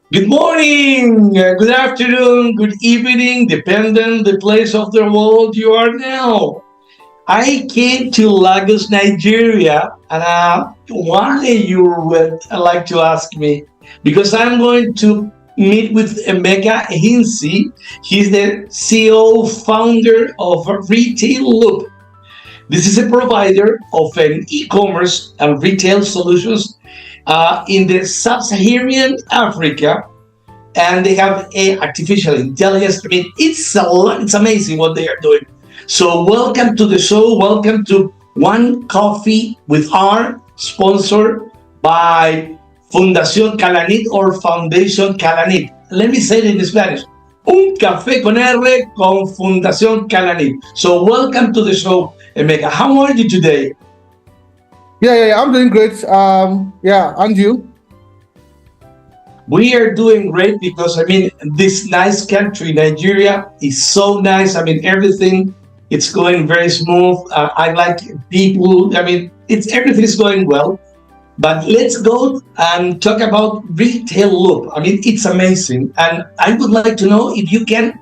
Good morning, good afternoon, good evening, depending the place of the world you are now. I came to Lagos, Nigeria, and why you would like to ask me? Because I'm going to meet with Emeka Hinsi. He's the CEO founder of Retail Loop. This is a provider of an e-commerce and retail solutions in the sub-Saharan Africa, and they have a artificial intelligence. I mean, it's amazing what they are doing. So welcome to the show. Welcome to One Coffee with R, sponsored by Fundación Calanit or Foundation Calanit. Let me say it in Spanish. Un café con R con Fundación Calanit. So welcome to the show, Emeka. How are you today? Yeah, I'm doing great. Yeah, and you? We are doing great because this nice country, Nigeria, is so nice. Everything it's going very smooth. I like people. It's everything is going well. But let's go and talk about Retail Loop. It's amazing, and I would like to know if you can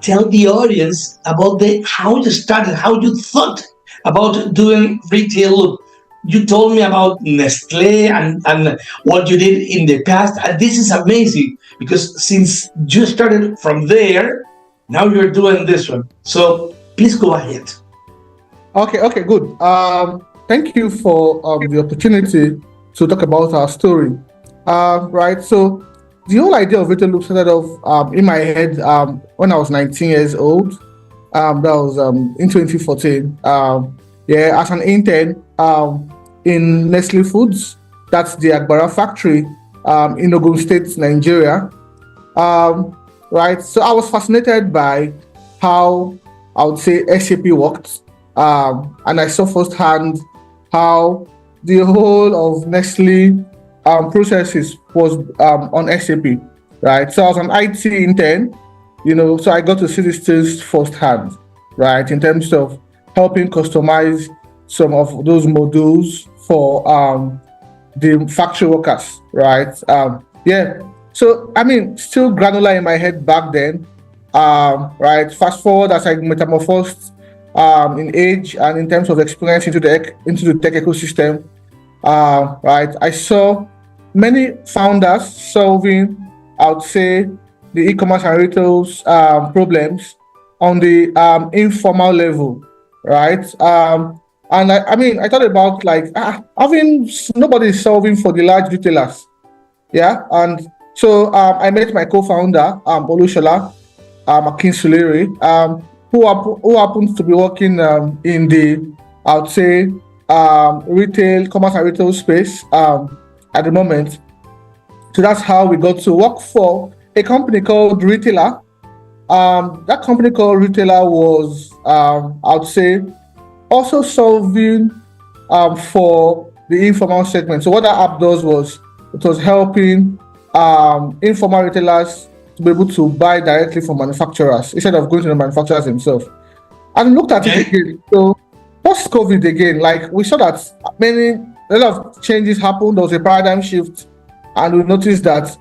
tell the audience about the how you started, how you thought about doing Retail Loop. You told me about Nestle and what you did in the past. And this is amazing because since you started from there, now you're doing this one. So please go ahead. Okay, good. Thank you for the opportunity to talk about our story. Right, so the whole idea of Retail Loop started off in my head when I was 19 years old. That was in 2014. Yeah, as an intern in Nestle Foods, that's the Agbara factory in Ogun State, Nigeria. Right, so I was fascinated by how I would say SAP worked, and I saw firsthand how the whole of Nestle processes was on SAP. Right, so I was an IT intern, so I got to see these things firsthand, right, in terms of helping customize some of those modules for the factory workers, right? Yeah. So still granular in my head back then. Right. Fast forward as I metamorphosed in age and in terms of experience into the tech ecosystem. Right. I saw many founders solving, I would say, the e-commerce and retail's problems on the informal level, right? And I thought about like having nobody is solving for the large retailers, yeah. And so I met my co-founder Olushola Akinsulere, who happens to be working in the, I would say, retail, commerce and retail space at the moment. So that's how we got to work for a company called Retailer. That company called Retailer was, I would say, also solving for the informal segment. So what that app does was it was helping informal retailers to be able to buy directly from manufacturers instead of going to the manufacturers themselves. And looked at it again. So post COVID again, like we saw that a lot of changes happened. There was a paradigm shift, and we noticed that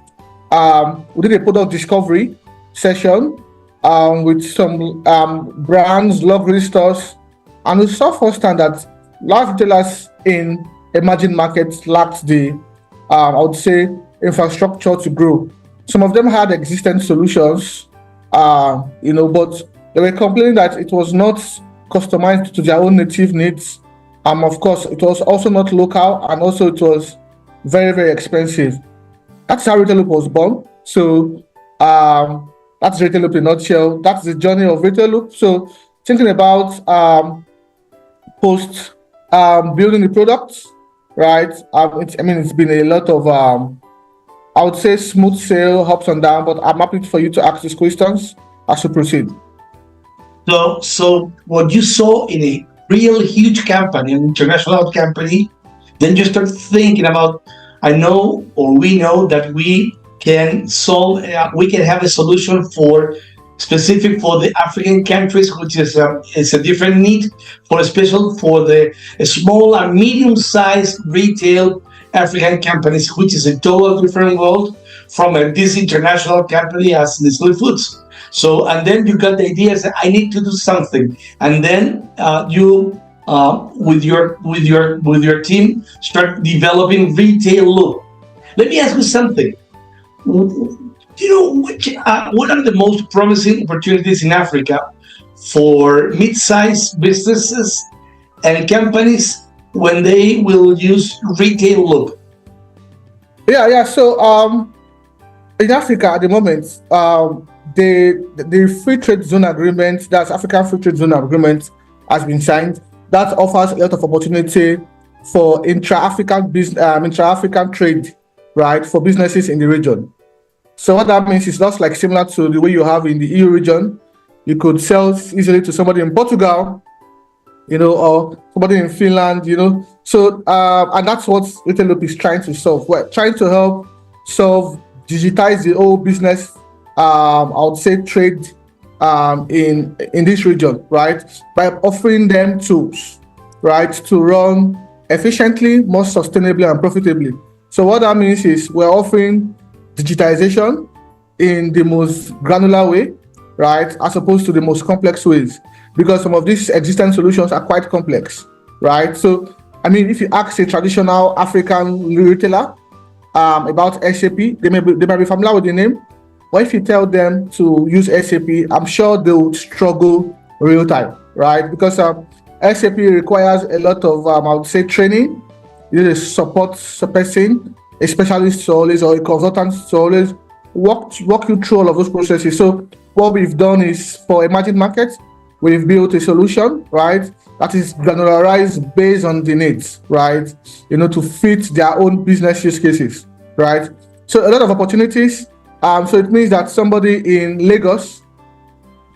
we did a product discovery session with some brands, luxury stores. And we saw firsthand that large retailers in emerging markets lacked the, I would say, infrastructure to grow. Some of them had existing solutions, but they were complaining that it was not customized to their own native needs. Of course, it was also not local, and also it was very, very expensive. That's how Retail Loop was born. So that's Retail Loop in a nutshell. That's the journey of Retail Loop. So thinking about post building the products, right? It's been a lot of I would say smooth sail, ups and down, but I'm happy for you to ask these questions as we proceed. So what you saw in a real huge company, an international company, then you start thinking about, I know, or we know that we can solve, we can have a solution for specific for the African countries, which is a different need for special for the small and medium-sized retail African companies, which is a total different world from this international company as Nestle Foods. So, and then you got the idea that I need to do something, and then you with your team start developing Retail Loop. Let me ask you something. Do you know what are the most promising opportunities in Africa for mid-sized businesses and companies when they will use Retail Loop? Yeah. So in Africa at the moment, the free trade zone agreement, that's African free trade zone agreement, has been signed. That offers a lot of opportunity for intra-African business, intra-African trade, right, for businesses in the region. So what that means is just like similar to the way you have in the EU region. You could sell easily to somebody in Portugal, or somebody in Finland, So and that's what Retail Loop is trying to solve. We're trying to help digitize the whole business. I would say trade in this region, right? By offering them tools, right, to run efficiently, more sustainably, and profitably. So what that means is we're offering digitization in the most granular way, right, as opposed to the most complex ways, because some of these existing solutions are quite complex, right? So, I mean, if you ask a traditional African retailer about SAP, they might be familiar with the name, but if you tell them to use SAP, I'm sure they would struggle real time, right? Because SAP requires a lot of, I would say, training. You need a support person, a specialist to always, or a consultant to always walk you through all of those processes. So what we've done is, for emerging markets, we've built a solution, right, that is granularized based on the needs, right, to fit their own business use cases, right? So a lot of opportunities. So it means that somebody in Lagos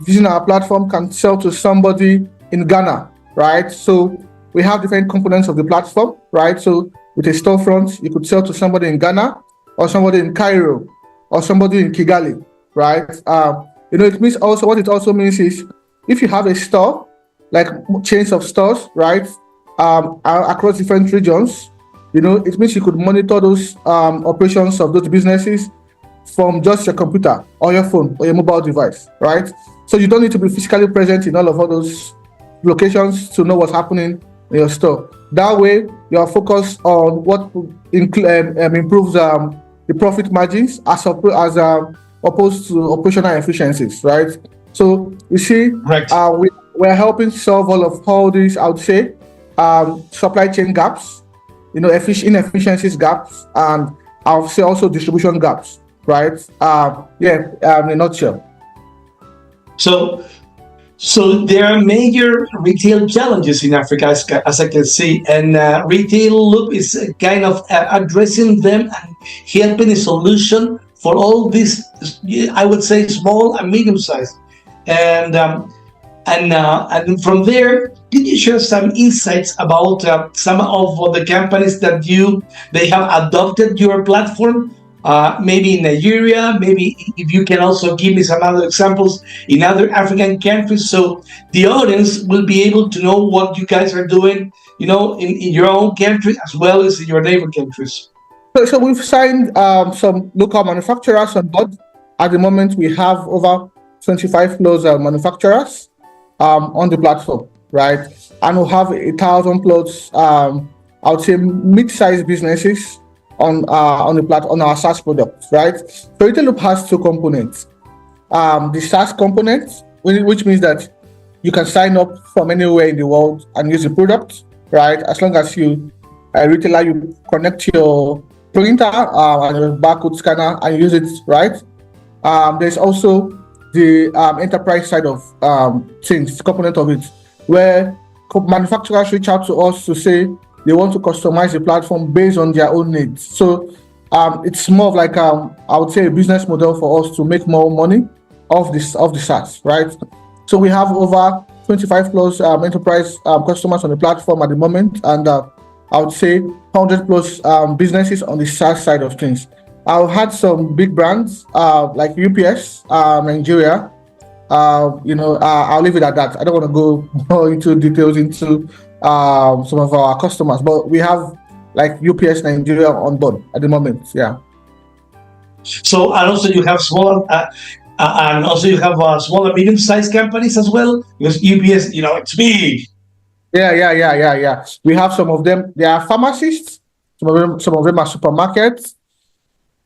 using our platform can sell to somebody in Ghana, right? So we have different components of the platform, right? So with a storefront, you could sell to somebody in Ghana, or somebody in Cairo, or somebody in Kigali, right? It means also, what it also means is, if you have a store, like chains of stores, right, across different regions, it means you could monitor those operations of those businesses from just your computer or your phone or your mobile device, right? So you don't need to be physically present in all those locations to know what's happening in your store. That way, you are focused on what improves the profit margins as opposed to operational efficiencies, right? So you see, Right. We're helping solve all these, I would say, supply chain gaps, inefficiencies gaps, and I would say also distribution gaps, right? In a nutshell. So there are major retail challenges in Africa, as I can see, and Retail Loop is kind of addressing them and helping a solution for all these, I would say, small and medium sized. And from there, could you share some insights about some of the companies that they have adopted your platform? Maybe in Nigeria, maybe if you can also give me some other examples in other African countries, so the audience will be able to know what you guys are doing, in your own country as well as in your neighbor countries. So we've signed some local manufacturers on board. At the moment, we have over 25 plus manufacturers on the platform, right? And we'll have 1,000 plus, I would say, mid-sized businesses on the platform, on our SaaS product, right? So Retail Loop has two components. The SaaS component, which means that you can sign up from anywhere in the world and use the product, right? As long as you, a retailer, you connect your printer and your barcode scanner and use it, right? There's also the enterprise side of things, component of it, where manufacturers reach out to us to say they want to customize the platform based on their own needs. So it's more of like I would say a business model for us to make more money off the SaaS, right? So we have over 25 plus enterprise customers on the platform at the moment, and I would say 100 plus businesses on the SaaS side of things. I've had some big brands like UPS, Nigeria. I'll leave it at that. I don't want to go more into details into some of our customers, but we have like UPS Nigeria on board at the moment. Yeah. So, and also you have small and medium-sized companies as well, because UPS, it's big. Yeah. We have some of them. They are pharmacists. Some of them are supermarkets.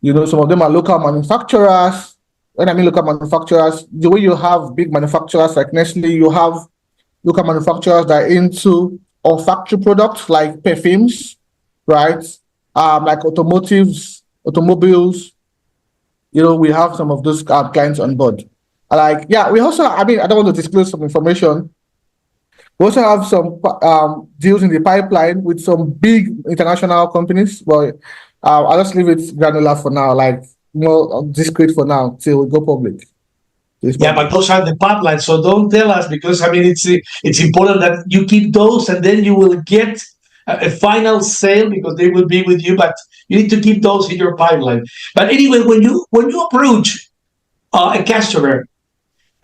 Some of them are local manufacturers. When I mean local manufacturers, the way you have big manufacturers like Nestle, you have local manufacturers that are into olfactory products like perfumes, right? Like automobiles. We have some of those clients on board. Like, yeah, we also, I mean, I don't want to disclose some information. We also have some deals in the pipeline with some big international companies, but I'll just leave it granular for now, like more discreet for now till we go public. Yeah, but those are the pipelines. So don't tell us, because I mean it's important that you keep those, and then you will get a final sale because they will be with you. But you need to keep those in your pipeline. But anyway, when you approach a customer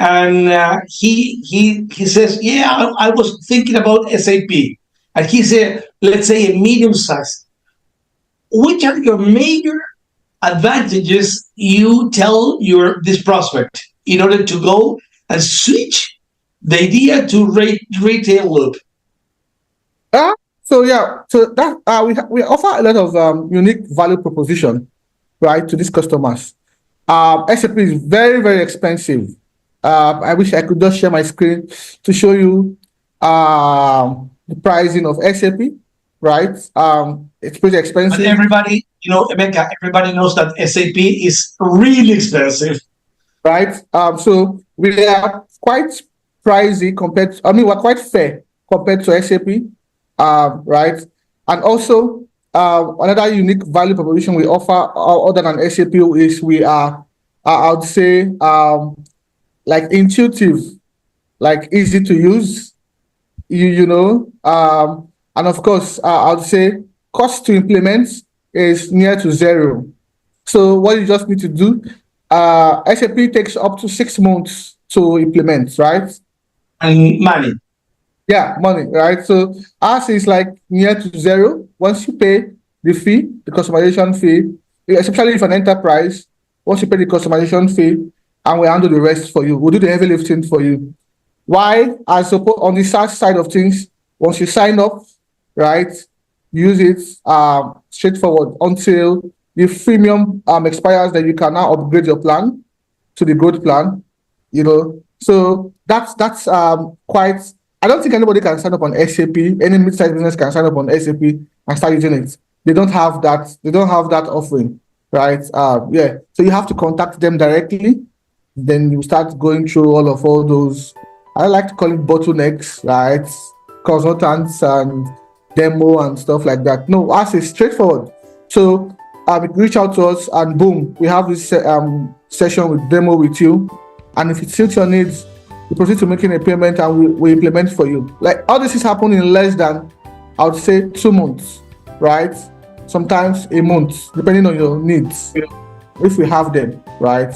and he says, yeah, I was thinking about SAP, and he's let's say a medium size. Which are your major advantages you tell this prospect in order to go and switch the idea to retail loop? So that we offer a lot of unique value proposition, right, to these customers. SAP is very, very expensive. I wish I could just share my screen to show you the pricing of SAP, right? It's pretty expensive. But everybody, Emeka, everybody knows that SAP is really expensive. Right. So we are quite pricey we're quite fair compared to SAP. Right. And also, another unique value proposition we offer other than SAP is we are, I would say, like intuitive, like easy to use, and of course, I would say cost to implement is near to zero. So what you just need to do, SAP takes up to 6 months to implement, right? And money. Yeah, money, right? So ours is like near to zero. Once you pay the fee, the customization fee, especially if an enterprise, once you pay the customization fee, and we handle the rest for you. We'll do the heavy lifting for you. Why? I suppose on the SaaS side of things, once you sign up, right, use it straightforward until the freemium expires, then you can now upgrade your plan to the gold plan. So that's quite. I don't think anybody can sign up on SAP. Any mid-sized business can sign up on SAP and start using it. They don't have that. They don't have that offering, right? So you have to contact them directly. Then you start going through all those. I like to call it bottlenecks, right? Consultants and demo and stuff like that. No, ours is straightforward. So reach out to us and boom, we have this session with demo with you. And if it suits your needs, we proceed to making a payment and we implement for you. Like all this is happening in less than, I would say, 2 months, right? Sometimes a month, depending on your needs, if we have them, right?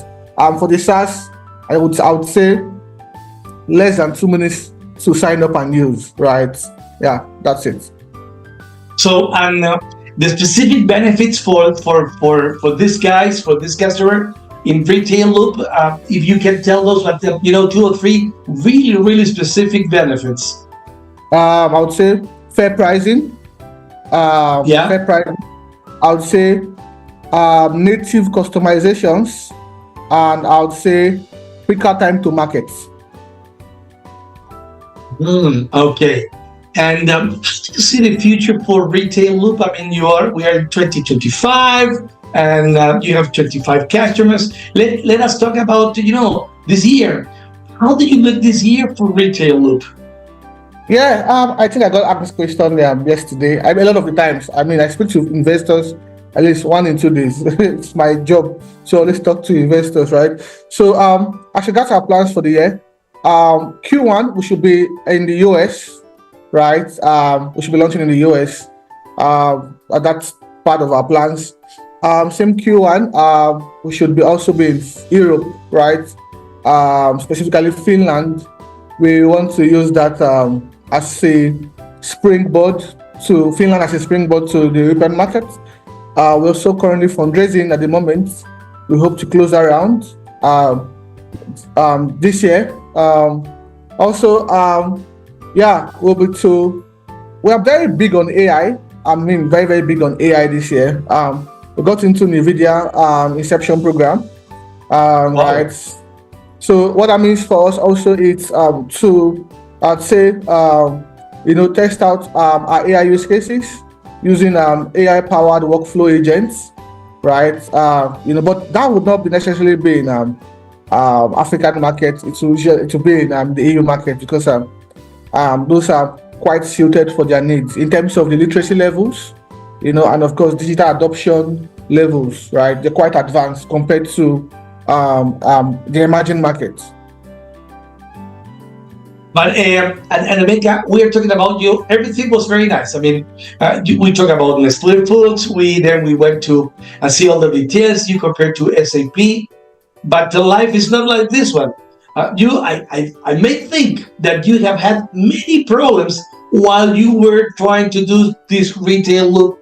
For the SaaS, I would say less than 2 minutes to sign up and use, right? Yeah, that's it. So, and the specific benefits for these guys, for this customer in Retail Loop, if you can tell us what 2 or 3 really, really specific benefits. I would say fair pricing. Fair pricing. I would say native customizations, and I would say quicker time to market. Okay. And how do you see the future for Retail Loop? I mean, we are in 2025, and you have 25 customers. Let us talk about this year. How do you look this year for Retail Loop? Yeah, I think I got asked this question yesterday. A lot of the times, I speak to investors at least 1 in 2 days. It's my job to always talk to investors, right? So as regards our plans for the year, Q1 we should be in the US, right? We should be launching in the US. That's part of our plans. Same Q1, we should also be in Europe, right? Specifically Finland. We want to use that as a springboard to the European market. We're also currently fundraising at the moment We hope to close around this year. Also, yeah, we are very big on AI. I mean, very, very big on AI this year. We got into NVIDIA Inception program, Wow. right? So what that means for us also is to, I'd say, test out our AI use cases using AI-powered workflow agents, right? But that would not be necessarily be in African market. It will be in the EU market because those are quite suited for their needs in terms of the literacy levels, and of course digital adoption levels, right? They're quite advanced compared to the emerging markets. But and Emeka, we are talking about you. Everything was very nice. I mean, we talked about Nestle Foods. We went to see all the details you compared to SAP. But the life is not like this one. I may think that you have had many problems while you were trying to do this retail look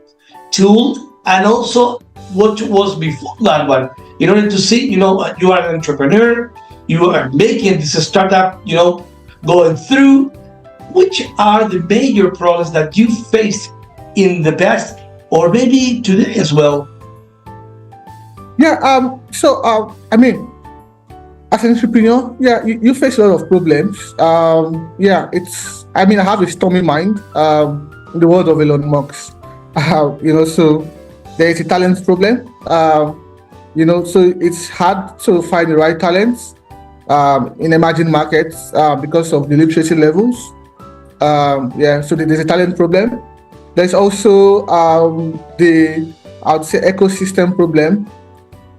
tool, and also what was before that one. In order to see, you are an entrepreneur, you are making this startup, going through. Which are the major problems that you faced in the past, or maybe today as well? Yeah. I mean, as an entrepreneur, yeah, you face a lot of problems. Yeah, I mean, I have a stormy mind. In the world of Elon Musk, so there is a talent problem. So it's hard to find the right talents in emerging markets because of the literacy levels. Yeah, so there's a talent problem. There's also I would say, ecosystem problem.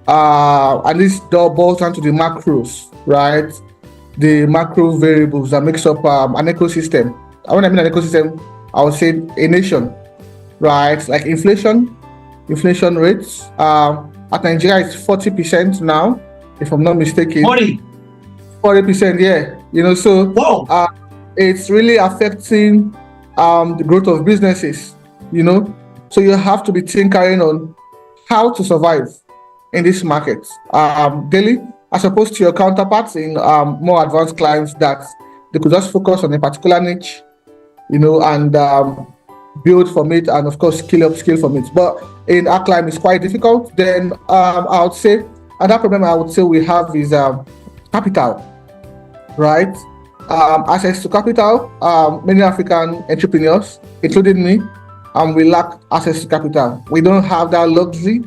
And this boils down to the macros, right? The macro variables that makes up an ecosystem. When I mean an ecosystem, I would say a nation, right? Like inflation rates. At Nigeria, it's 40% now, if I'm not mistaken. 40%, yeah. So Wow. it's really affecting the growth of businesses. So you have to be tinkering on how to survive in this market daily, as opposed to your counterparts in more advanced clients that they could just focus on a particular niche, and build from it, and of course skill from it. But in our climate, it's quite difficult. Then I would say another problem I would say we have is capital, right? Access to capital. Many African entrepreneurs, including me, we lack access to capital. We don't have that luxury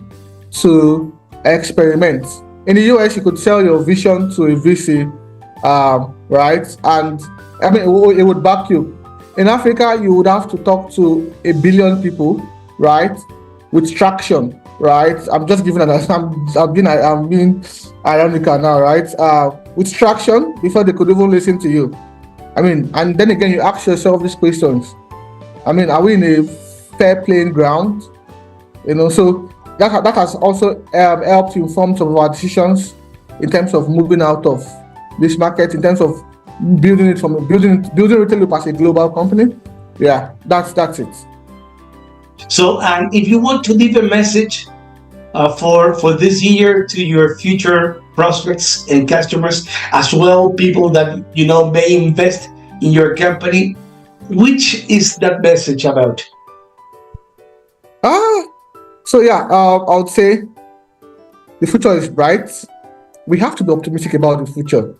to experiment. In the US, you could sell your vision to a VC, right? And I mean, it would back you. In Africa, you would have to talk to 1 billion people, right? With traction, right? I'm just giving I'm being ironical now, right? With traction before they could even listen to you. I mean, and then again, you ask yourself these questions. I mean, are we in a fair playing ground? So that has also helped to inform some of our decisions in terms of moving out of this market, in terms of building Retail Loop as a global company. Yeah, that's it. So, and if you want to leave a message for this year to your future prospects and customers, as well, people that may invest in your company, which is that message about? So yeah, I would say the future is bright. We have to be optimistic about the future,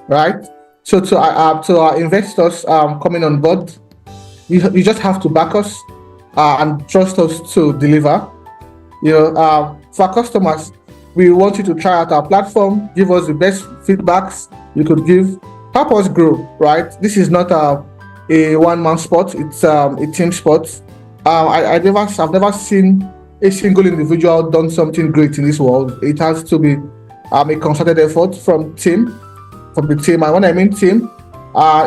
right? So to our investors coming on board, you just have to back us and trust us to deliver. For our customers, we want you to try out our platform, give us the best feedbacks you could give, help us grow, right? This is not a one-man sport; it's a team sport. I've never seen a single individual done something great in this world. It has to be a concerted effort from the team. And when I mean team,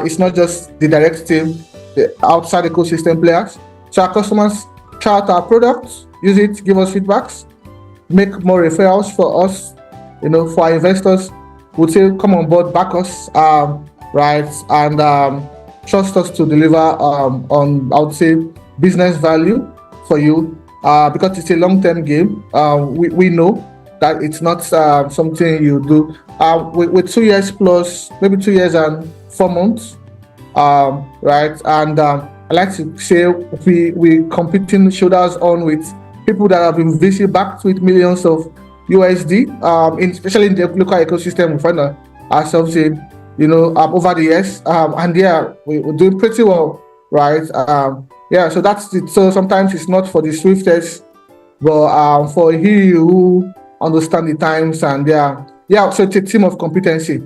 it's not just the direct team, the outside ecosystem players. So our customers try out our products, use it, give us feedbacks, make more referrals for us. For our investors, would say come on board, back us, right, and trust us to deliver on, I would say, business value for you, because it's a long-term game. We know that it's not something you do. With 2 years plus, maybe 2 years and 4 months, right? And I like to say we competing shoulders on with people that have been VC backed with millions of USD, especially in the local ecosystem we find ourselves in, over the years. And yeah, we're doing pretty well, right? Yeah, so that's it. So sometimes it's not for the swiftest, but for he who understand the times. And yeah, so it's a team of competency.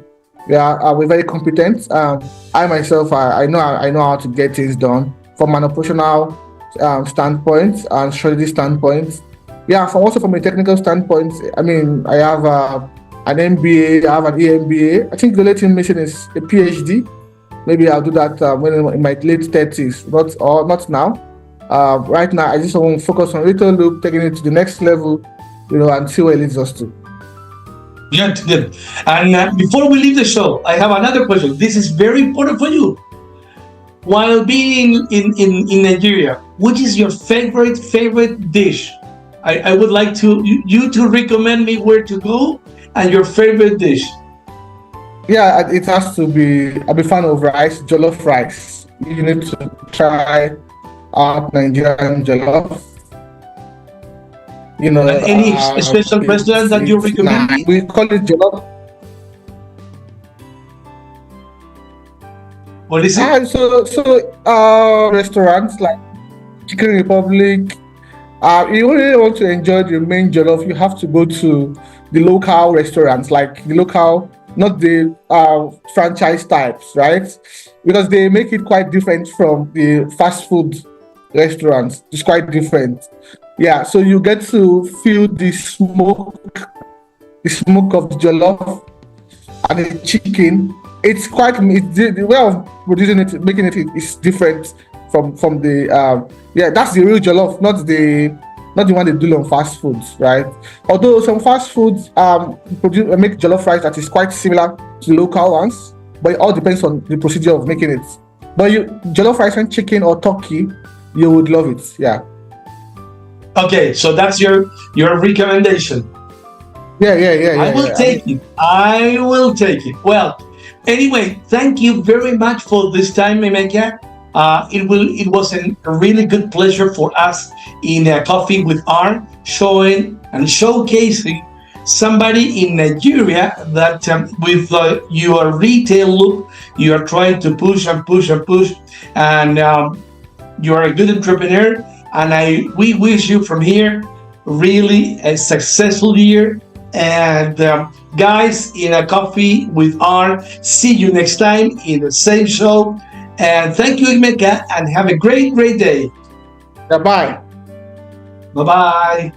Yeah, we're very competent. I myself, I know how to get things done from an operational standpoint and strategy standpoint. Yeah, from a technical standpoint, I mean, I have an MBA, I have an EMBA. I think the latest mission is a PhD. Maybe I'll do that when in my late 30s, not now. Right now, I just want to focus on Retail Loop, taking it to the next level, and see where it leads us to. Good, good. And before we leave the show, I have another question. This is very important for you. While being in Nigeria, which is your favorite dish? I would like you to recommend me where to go and your favorite dish. Yeah, it has to be. I'm a fan of rice, jollof rice. You need to try out Nigerian jollof. Any special restaurant that you recommend? We call it jollof. What is it? So restaurants like Chicken Republic. You really want to enjoy the main jollof, you have to go to the local restaurants, like the local, not the franchise types, right? Because they make it quite different from the fast food restaurants. It's quite different. Yeah, so you get to feel the smoke of the jollof and the chicken. It's the way of producing it, making it is different from the that's the real jollof, not the one they do on fast foods, right? Although some fast foods make jollof rice that is quite similar to the local ones, but it all depends on the procedure of making it. But jollof rice and chicken or turkey, you would love it. Yeah. Okay, so that's your recommendation. Yeah. I will take it. I will take it. Well, anyway, thank you very much for this time, Emeka. It was a really good pleasure for us in Coffee with R, showing and showcasing somebody in Nigeria that with your retail look, you are trying to push and push and push, and you are a good entrepreneur. And we wish you from here really a successful year. And guys, in a Coffee with R, see you next time in the same show. And thank you, Emeka, and have a great day. Bye-bye. Bye-bye.